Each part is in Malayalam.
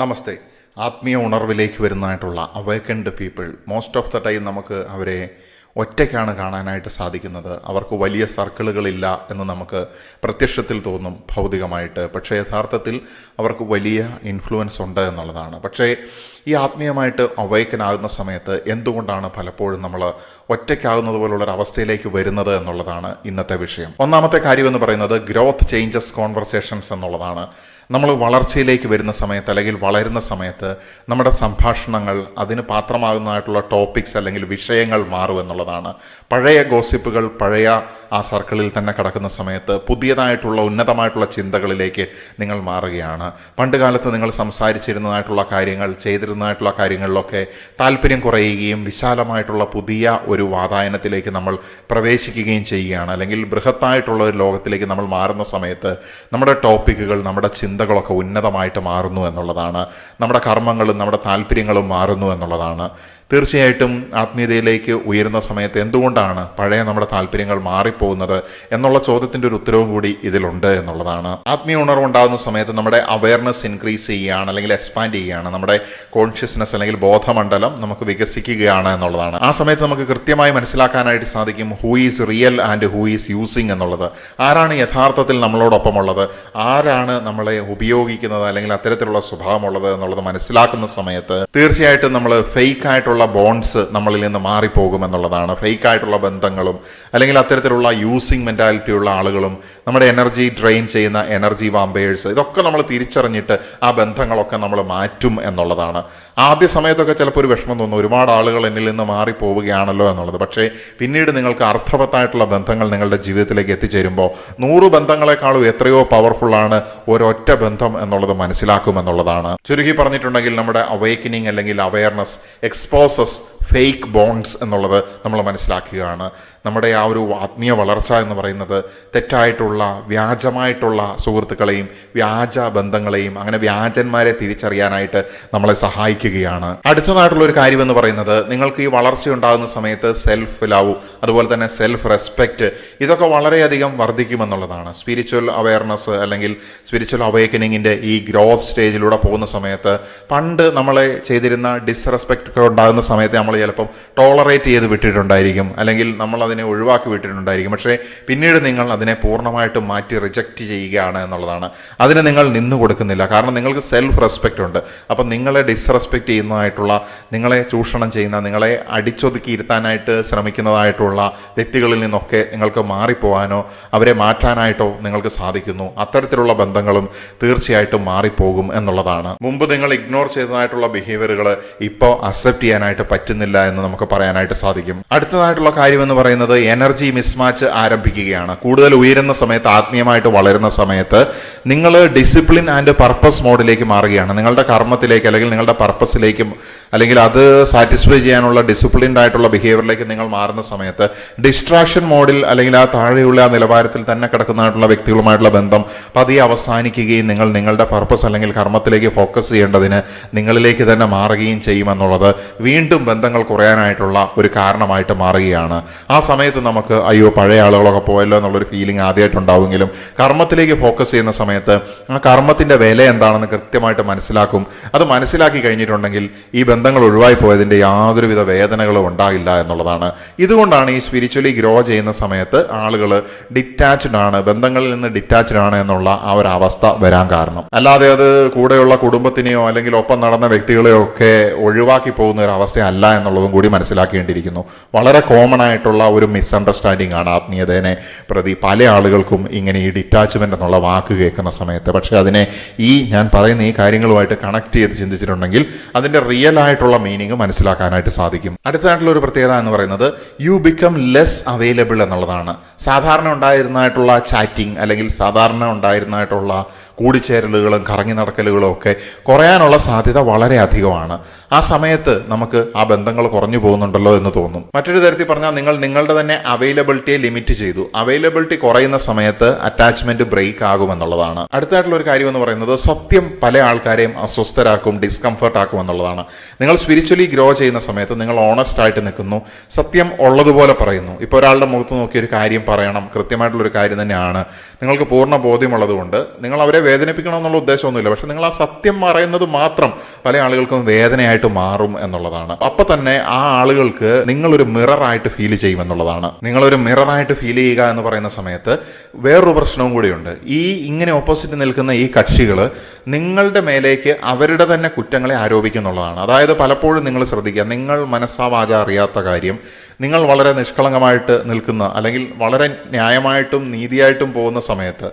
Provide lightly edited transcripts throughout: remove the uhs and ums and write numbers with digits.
നമസ്തേ. ആത്മീയ ഉണർവിലേക്ക് വരുന്നതായിട്ടുള്ള awakened people most of the time നമുക്ക് അവരെ ഒറ്റയ്ക്കാണ് കാണാനായിട്ട് സാധിക്കുന്നത്. അവർക്ക് വലിയ സർക്കിളുകളില്ല എന്ന് നമുക്ക് പ്രത്യക്ഷത്തിൽ തോന്നും ഭൗതികമായിട്ട്. പക്ഷേ യഥാർത്ഥത്തിൽ അവർക്ക് വലിയ ഇൻഫ്ലുവൻസ് ഉണ്ട് എന്നുള്ളതാണ്. പക്ഷേ ഈ ആത്മീയമായിട്ട് അവൈക്കനാകുന്ന സമയത്ത് എന്തുകൊണ്ടാണ് പലപ്പോഴും നമ്മൾ ഒറ്റയ്ക്കാകുന്നത് പോലുള്ളൊരവസ്ഥയിലേക്ക് വരുന്നത് എന്നുള്ളതാണ് ഇന്നത്തെ വിഷയം. ഒന്നാമത്തെ കാര്യം എന്ന് പറയുന്നത് ഗ്രോത്ത് ചേഞ്ചസ് കോൺവെർസേഷൻസ് എന്നുള്ളതാണ്. നമ്മൾ വളർച്ചയിലേക്ക് വരുന്ന സമയത്ത് അല്ലെങ്കിൽ വളരുന്ന സമയത്ത് നമ്മുടെ സംഭാഷണങ്ങൾ അതിന് പാത്രമാകുന്നതായിട്ടുള്ള ടോപ്പിക്സ് അല്ലെങ്കിൽ വിഷയങ്ങൾ മാറും എന്നുള്ളതാണ്. പഴയ ഗോസിപ്പുകൾ പഴയ ആ സർക്കിളിൽ തന്നെ കിടക്കുന്ന സമയത്ത് പുതിയതായിട്ടുള്ള ഉന്നതമായിട്ടുള്ള ചിന്തകളിലേക്ക് നിങ്ങൾ മാറുകയാണ്. പണ്ട് കാലത്ത് നിങ്ങൾ സംസാരിച്ചിരുന്നതായിട്ടുള്ള കാര്യങ്ങൾ ചെയ്തിരുന്നതായിട്ടുള്ള കാര്യങ്ങളിലൊക്കെ താല്പര്യം കുറയുകയും വിശാലമായിട്ടുള്ള പുതിയ ഒരു വാതായനത്തിലേക്ക് നമ്മൾ പ്രവേശിക്കുകയും ചെയ്യുകയാണ്. അല്ലെങ്കിൽ ബൃഹത്തായിട്ടുള്ള ഒരു ലോകത്തിലേക്ക് നമ്മൾ മാറുന്ന സമയത്ത് നമ്മുടെ ടോപ്പിക്കുകൾ നമ്മുടെ ചിന്തകളൊക്കെ ഉന്നതമായിട്ട് മാറുന്നു എന്നുള്ളതാണ്. നമ്മുടെ കർമ്മങ്ങളും നമ്മുടെ താല്പര്യങ്ങളും മാറുന്നു എന്നുള്ളതാണ്. തീർച്ചയായിട്ടും ആത്മീയതയിലേക്ക് ഉയരുന്ന സമയത്ത് എന്തുകൊണ്ടാണ് പഴയ നമ്മുടെ താല്പര്യങ്ങൾ മാറിപ്പോകുന്നത് എന്നുള്ള ചോദ്യത്തിൻ്റെ ഒരു ഉത്തരവും കൂടി ഇതിലുണ്ട് എന്നുള്ളതാണ്. ആത്മീയ ഉണർവുണ്ടാകുന്ന സമയത്ത് നമ്മുടെ അവയർനെസ് ഇൻക്രീസ് ചെയ്യുകയാണ് അല്ലെങ്കിൽ എക്സ്പാൻഡ് ചെയ്യുകയാണ്. നമ്മുടെ കോൺഷ്യസ്നെസ് അല്ലെങ്കിൽ ബോധമണ്ഡലം നമുക്ക് വികസിക്കുകയാണ് എന്നുള്ളതാണ്. ആ സമയത്ത് നമുക്ക് കൃത്യമായി മനസ്സിലാക്കാനായിട്ട് സാധിക്കും who is real and who is using എന്നുള്ളത്. ആരാണ് യഥാർത്ഥത്തിൽ നമ്മളോടൊപ്പമുള്ളത്, ആരാണ് നമ്മളെ ഉപയോഗിക്കുന്നത് അല്ലെങ്കിൽ അത്തരത്തിലുള്ള സ്വഭാവമുള്ളത് എന്നുള്ളത് മനസ്സിലാക്കുന്ന സമയത്ത് തീർച്ചയായിട്ടും നമ്മൾ ഫേക്ക് ആയിട്ടുള്ള ബോണ്ട്സ് നമ്മളിൽ നിന്ന് മാറിപ്പോകുമെന്നുള്ളതാണ്. ഫേക്കായിട്ടുള്ള ബന്ധങ്ങളും അല്ലെങ്കിൽ അത്തരത്തിലുള്ള യൂസിങ് മെൻറ്റാലിറ്റിയുള്ള ആളുകളും നമ്മുടെ എനർജി ഡ്രെയിൻ ചെയ്യുന്ന എനർജി വാമ്പേഴ്സ് ഇതൊക്കെ നമ്മൾ തിരിച്ചറിഞ്ഞിട്ട് ആ ബന്ധങ്ങളൊക്കെ നമ്മൾ മാറ്റും എന്നുള്ളതാണ്. ആദ്യ സമയത്തൊക്കെ ചിലപ്പോൾ ഒരു വിഷമം തോന്നും, ഒരുപാട് ആളുകൾ എന്നിൽ നിന്ന് മാറിപ്പോവുകയാണല്ലോ എന്നുള്ളത്. പക്ഷേ പിന്നീട് നിങ്ങൾക്ക് അർത്ഥവത്തായിട്ടുള്ള ബന്ധങ്ങൾ നിങ്ങളുടെ ജീവിതത്തിലേക്ക് എത്തിച്ചേരുമ്പോൾ 100 ബന്ധങ്ങളെക്കാളും എത്രയോ പവർഫുള്ളാണ് ഒരൊറ്റ ബന്ധം എന്നുള്ളത് മനസ്സിലാക്കുമെന്നുള്ളതാണ്. ചുരുക്കി പറഞ്ഞിട്ടുണ്ടെങ്കിൽ നമ്മുടെ അവേക്കനിങ് അല്ലെങ്കിൽ അവയർനെസ് എക്സ്പോസസ് ഫേക്ക് ബോണ്ട്സ് എന്നുള്ളത് നമ്മൾ മനസ്സിലാക്കുകയാണ്. നമ്മുടെ ആ ഒരു ആത്മീയ വളർച്ച എന്ന് പറയുന്നത് തെറ്റായിട്ടുള്ള വ്യാജമായിട്ടുള്ള സുഹൃത്തുക്കളെയും വ്യാജ ബന്ധങ്ങളെയും അങ്ങനെ വ്യാജന്മാരെ തിരിച്ചറിയാനായിട്ട് നമ്മളെ സഹായിക്കുകയാണ്. അടുത്തതായിട്ടുള്ള ഒരു കാര്യം എന്ന് പറയുന്നത് നിങ്ങൾക്ക് ഈ വളർച്ച ഉണ്ടാകുന്ന സമയത്ത് സെൽഫ് ലവ് അതുപോലെ തന്നെ സെൽഫ് റെസ്പെക്റ്റ് ഇതൊക്കെ വളരെയധികം വർദ്ധിക്കുമെന്നുള്ളതാണ്. സ്പിരിച്വൽ അവയർനെസ് അല്ലെങ്കിൽ സ്പിരിച്വൽ അവേക്കനിങ്ങിൻ്റെ ഈ ഗ്രോത്ത് സ്റ്റേജിലൂടെ പോകുന്ന സമയത്ത് പണ്ട് നമ്മളെ ചെയ്തിരുന്ന ഡിസ്റെസ്പെക്റ്റ് ഒക്കെ ഉണ്ടാകുന്ന സമയത്ത് നമ്മൾ ചിലപ്പം ടോളറേറ്റ് ചെയ്ത് വിട്ടിട്ടുണ്ടായിരിക്കും അല്ലെങ്കിൽ നമ്മൾ അതിനെ ഒഴിവാക്കി വിട്ടിട്ടുണ്ടായിരിക്കും. പക്ഷേ പിന്നീട് നിങ്ങൾ അതിനെ പൂർണ്ണമായിട്ടും മാറ്റി റിജക്റ്റ് ചെയ്യുകയാണ് എന്നുള്ളതാണ്. അതിന് നിങ്ങൾ നിന്നു കൊടുക്കുന്നില്ല. കാരണം നിങ്ങൾക്ക് സെൽഫ് റെസ്പെക്റ്റ് ഉണ്ട്. അപ്പം നിങ്ങളെ ഡിസ്റെസ്പെക്റ്റ് ചെയ്യുന്നതായിട്ടുള്ള, നിങ്ങളെ ചൂഷണം ചെയ്യുന്ന, നിങ്ങളെ അടിച്ചൊതുക്കി ഇരുത്താനായിട്ട് ശ്രമിക്കുന്നതായിട്ടുള്ള വ്യക്തികളിൽ നിന്നൊക്കെ നിങ്ങൾക്ക് മാറിപ്പോകാനോ അവരെ മാറ്റാനായിട്ടോ നിങ്ങൾക്ക് സാധിക്കുന്നു. അത്തരത്തിലുള്ള ബന്ധങ്ങളും തീർച്ചയായിട്ടും മാറിപ്പോകും എന്നുള്ളതാണ്. മുമ്പ് നിങ്ങൾ ഇഗ്നോർ ചെയ്തതായിട്ടുള്ള ബിഹേവിയറുകൾ ഇപ്പോൾ അക്സെപ്റ്റ് ചെയ്യാനായിട്ട് പറ്റുന്നില്ല എന്ന് നമുക്ക് പറയാനായിട്ട് സാധിക്കും. അടുത്തതായിട്ടുള്ള കാര്യം എന്ന് പറയുന്നത് എനർജി മിസ്മാച്ച് ആരംഭിക്കുകയാണ്. കൂടുതൽ ഉയരുന്ന സമയത്ത്, ആത്മീയമായിട്ട് വളരുന്ന സമയത്ത് നിങ്ങൾ ഡിസിപ്ലിൻ ആൻഡ് പർപ്പസ് മോഡിലേക്ക് മാറുകയാണ്. നിങ്ങളുടെ കർമ്മത്തിലേക്ക് അല്ലെങ്കിൽ നിങ്ങളുടെ പർപ്പസിലേക്കും അല്ലെങ്കിൽ അത് സാറ്റിസ്ഫൈ ചെയ്യാനുള്ള ഡിസിപ്ലിൻഡ് ആയിട്ടുള്ള ബിഹേവിയറിലേക്ക് നിങ്ങൾ മാറുന്ന സമയത്ത് ഡിസ്ട്രാക്ഷൻ മോഡിൽ അല്ലെങ്കിൽ ആ താഴെയുള്ള ആ നിലവാരത്തിൽ തന്നെ കിടക്കുന്നതായിട്ടുള്ള വ്യക്തികളുമായിട്ടുള്ള ബന്ധം പതിയെ അവസാനിക്കുകയും നിങ്ങൾ നിങ്ങളുടെ പർപ്പസ് അല്ലെങ്കിൽ കർമ്മത്തിലേക്ക് ഫോക്കസ് ചെയ്യേണ്ടതിന് നിങ്ങളിലേക്ക് തന്നെ മാറുകയും ചെയ്യുമെന്നുള്ളത് വീണ്ടും ബന്ധങ്ങൾ കുറയാനായിട്ടുള്ള ഒരു കാരണമായിട്ട് മാറുകയാണ്. ആ സമയത്ത് നമുക്ക് അയ്യോ പഴയ ആളുകളൊക്കെ പോയല്ലോ എന്നുള്ളൊരു ഫീലിംഗ് ആദ്യമായിട്ടുണ്ടാവുമെങ്കിലും കർമ്മത്തിലേക്ക് ഫോക്കസ് ചെയ്യുന്ന സമയത്ത് ആ കർമ്മത്തിൻ്റെ വില എന്താണെന്ന് കൃത്യമായിട്ട് മനസ്സിലാക്കും. അത് മനസ്സിലാക്കി കഴിഞ്ഞിട്ടുണ്ടെങ്കിൽ ഈ ബന്ധങ്ങൾ ഒഴിവായി പോയതിൻ്റെ യാതൊരുവിധ വേദനകളും ഉണ്ടാകില്ല എന്നുള്ളതാണ്. ഇതുകൊണ്ടാണ് ഈ സ്പിരിച്വലി ഗ്രോ ചെയ്യുന്ന സമയത്ത് ആളുകൾ ഡിറ്റാച്ച്ഡ് ആണ്, ബന്ധങ്ങളിൽ നിന്ന് ഡിറ്റാച്ച്ഡ് ആണ് എന്നുള്ള ആ ഒരു അവസ്ഥ വരാൻ കാരണം. അല്ലാതെ അത് കൂടെയുള്ള കുടുംബത്തിനെയോ അല്ലെങ്കിൽ ഒപ്പം നടന്ന വ്യക്തികളെയോ ഒക്കെ ഒഴിവാക്കി പോകുന്ന ഒരു അവസ്ഥയല്ല എന്നുള്ളതും കൂടി മനസ്സിലാക്കേണ്ടിയിരിക്കുന്നു. വളരെ കോമൺ ആയിട്ടുള്ള ഒരു മിസ്അണ്ടർസ്റ്റാൻഡിംഗ് ആണ് ആത്മീയതയെ പ്രതി പല ആളുകൾക്കും ഇങ്ങനെ ഈ ഡിറ്റാച്ച്മെന്റ് എന്നുള്ള വാക്ക് കേൾക്കുന്ന സമയത്ത്. പക്ഷെ അതിനെ ഞാൻ പറയുന്ന ഈ കാര്യങ്ങളുമായിട്ട് കണക്ട് ചെയ്ത് ചിന്തിച്ചിട്ടുണ്ടെങ്കിൽ അതിന്റെ റിയൽ ആയിട്ടുള്ള മീനിങ് മനസ്സിലാക്കാനായിട്ട് സാധിക്കും. അടുത്തതായിട്ടുള്ള ഒരു പ്രത്യേകത എന്ന് പറയുന്നത് യു ബിക്കം ലെസ് അവൈലബിൾ എന്നുള്ളതാണ്. സാധാരണ ഉണ്ടായിരുന്നതായിട്ടുള്ള ചാറ്റിംഗ് അല്ലെങ്കിൽ സാധാരണ ഉണ്ടായിരുന്നതായിട്ടുള്ള കൂടിച്ചേരലുകളും കറങ്ങി നടക്കലുകളും ഒക്കെ കുറയാനുള്ള സാധ്യത വളരെ അധികമാണ്. ആ സമയത്ത് നമുക്ക് ആ ബന്ധങ്ങൾ കുറഞ്ഞു പോകുന്നുണ്ടല്ലോ എന്ന് തോന്നും. മറ്റൊരു തരത്തിൽ പറഞ്ഞാൽ നിങ്ങൾ നിങ്ങളുടെ തന്നെ അവൈലബിലിറ്റിയെ ലിമിറ്റ് ചെയ്തു. അവൈലബിലിറ്റി കുറയുന്ന സമയത്ത് അറ്റാച്ച്മെന്റ് ബ്രേക്ക് ആകുമെന്നുള്ളതാണ്. അടുത്തായിട്ടുള്ള ഒരു കാര്യം എന്ന് പറയുന്നത് സത്യം പല ആൾക്കാരെയും അസ്വസ്ഥരാക്കും, ഡിസ്കംഫർട്ട് ആക്കും എന്നുള്ളതാണ്. നിങ്ങൾ സ്പിരിച്വലി ഗ്രോ ചെയ്യുന്ന സമയത്ത് നിങ്ങൾ ഓണസ്റ്റ് ആയിട്ട് നിൽക്കുന്നു, സത്യം ഉള്ളതുപോലെ പറയുന്നു. ഇപ്പോൾ ഒരാളുടെ മുഖത്ത് നോക്കി ഒരു കാര്യം പറയണം, കൃത്യമായിട്ടുള്ളൊരു കാര്യം തന്നെയാണ്, നിങ്ങൾക്ക് പൂർണ്ണ ബോധ്യമുള്ളതുകൊണ്ട് നിങ്ങൾ അവരെ വേദനിപ്പിക്കണമെന്നുള്ള ഉദ്ദേശമൊന്നുമില്ല. പക്ഷെ നിങ്ങൾ ആ സത്യം പറയുന്നത് മാത്രം പല ആളുകൾക്കും വേദനയായിട്ട് മാറും എന്നുള്ളതാണ്. അപ്പൊ തന്നെ ആ ആളുകൾക്ക് നിങ്ങളൊരു മിററായിട്ട് ഫീൽ ചെയ്യുമെന്നുള്ളതാണ്. നിങ്ങളൊരു മിററായിട്ട് ഫീൽ ചെയ്യുക എന്ന് പറയുന്ന സമയത്ത് വേറൊരു പ്രശ്നവും കൂടിയുണ്ട്. ഇങ്ങനെ ഓപ്പോസിറ്റ് നിൽക്കുന്ന ഈ കക്ഷികൾ നിങ്ങളുടെ മേലേക്ക് അവരുടെ തന്നെ കുറ്റങ്ങളെ ആരോപിക്കുന്നുള്ളതാണ്. അതായത് പലപ്പോഴും നിങ്ങൾ ശ്രദ്ധിക്കുക, നിങ്ങൾ മനസ്സാവാച അറിയാത്ത കാര്യം നിങ്ങൾ വളരെ നിഷ്കളങ്കമായിട്ട് നിൽക്കുന്ന, അല്ലെങ്കിൽ വളരെ ന്യായമായിട്ടും നീതിയായിട്ടും പോകുന്ന സമയത്ത്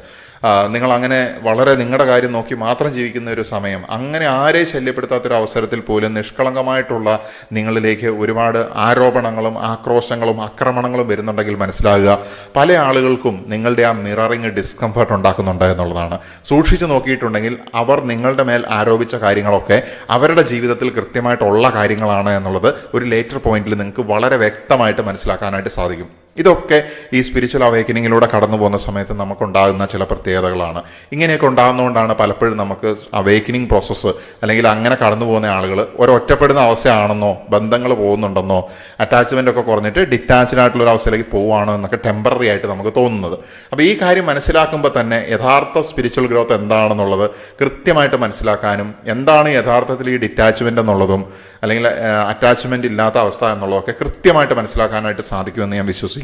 നിങ്ങൾ അങ്ങനെ വളരെ നിങ്ങളുടെ കാര്യം നോക്കി മാത്രം ജീവിക്കുന്ന ഒരു സമയം, അങ്ങനെ ആരെയും ശല്യപ്പെടുത്താത്തൊരു അവസരത്തിൽ പോലും നിഷ്കളങ്കമായിട്ടുള്ള നിങ്ങളിലേക്ക് ഒരുപാട് ആരോപണങ്ങളും ആക്രോശങ്ങളും ആക്രമണങ്ങളും വരുന്നുണ്ടെങ്കിൽ മനസ്സിലാകുക, പല ആളുകൾക്കും നിങ്ങളുടെ ആ മിററിങ് ഡിസ്കംഫർട്ട് ഉണ്ടാക്കുന്നുണ്ട് എന്നുള്ളതാണ്. സൂക്ഷിച്ചു നോക്കിയിട്ടുണ്ടെങ്കിൽ അവർ നിങ്ങളുടെ മേൽ ആരോപിച്ച കാര്യങ്ങളൊക്കെ അവരുടെ ജീവിതത്തിൽ കൃത്യമായിട്ടുള്ള കാര്യങ്ങളാണ് എന്നുള്ളത് ഒരു ലേറ്റർ പോയിന്റിൽ നിങ്ങൾക്ക് വളരെ വ്യക്തമായിട്ട് മനസ്സിലാക്കാനായിട്ട് സാധിക്കും. ഇതൊക്കെ ഈ സ്പിരിച്വൽ അവേക്കനിങ്ങിലൂടെ കടന്നു പോകുന്ന സമയത്ത് നമുക്കുണ്ടാകുന്ന ചില പ്രത്യേകതകളാണ്. ഇങ്ങനെയൊക്കെ ഉണ്ടാകുന്നതുകൊണ്ടാണ് പലപ്പോഴും നമുക്ക് അവേക്കനിങ് പ്രോസസ്സ്, അല്ലെങ്കിൽ അങ്ങനെ കടന്നു പോകുന്ന ആളുകൾ ഒരൊറ്റപ്പെടുന്ന അവസ്ഥയാണെന്നോ, ബന്ധങ്ങൾ പോകുന്നുണ്ടെന്നോ, അറ്റാച്ച്മെൻ്റ് ഒക്കെ കുറഞ്ഞിട്ട് ഡിറ്റാച്ച്ഡ് ആയിട്ടുള്ള ഒരു അവസ്ഥയിലേക്ക് പോവുകയാണോ എന്നൊക്കെ ടെമ്പററി ആയിട്ട് നമുക്ക് തോന്നുന്നത്. അപ്പോൾ ഈ കാര്യം മനസ്സിലാക്കുമ്പോൾ തന്നെ യഥാർത്ഥ സ്പിരിച്വൽ ഗ്രോത്ത് എന്താണെന്നുള്ളത് കൃത്യമായിട്ട് മനസ്സിലാക്കാനും, എന്താണ് യഥാർത്ഥത്തിൽ ഈ ഡിറ്റാച്ച്മെൻ്റ് എന്നുള്ളതും അല്ലെങ്കിൽ അറ്റാച്ച്മെൻ്റ് ഇല്ലാത്ത അവസ്ഥ എന്നുള്ളതൊക്കെ കൃത്യമായിട്ട് മനസ്സിലാക്കാനായിട്ട് സാധിക്കുമെന്ന് ഞാൻ വിശ്വസിക്കുന്നു.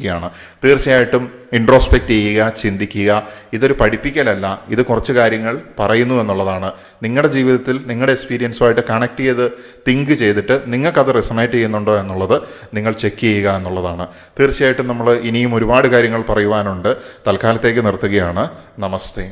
തീർച്ചയായിട്ടും ഇൻട്രോസ്പെക്ട് ചെയ്യുക, ചിന്തിക്കുക. ഇതൊരു പഠിപ്പിക്കലല്ല, ഇത് കുറച്ച് കാര്യങ്ങൾ പറയുന്നു എന്നുള്ളതാണ്. നിങ്ങളുടെ ജീവിതത്തിൽ നിങ്ങളുടെ എക്സ്പീരിയൻസുമായിട്ട് കണക്ട് ചെയ്ത് തിങ്ക് ചെയ്തിട്ട് നിങ്ങൾക്കത് റെസണേറ്റ് ചെയ്യുന്നുണ്ടോ എന്നുള്ളത് നിങ്ങൾ ചെക്ക് ചെയ്യുക എന്നുള്ളതാണ്. തീർച്ചയായിട്ടും നമ്മൾ ഇനിയും ഒരുപാട് കാര്യങ്ങൾ പറയുവാനുണ്ട്. തൽക്കാലത്തേക്ക് നിർത്തുകയാണ്. നമസ്തേ.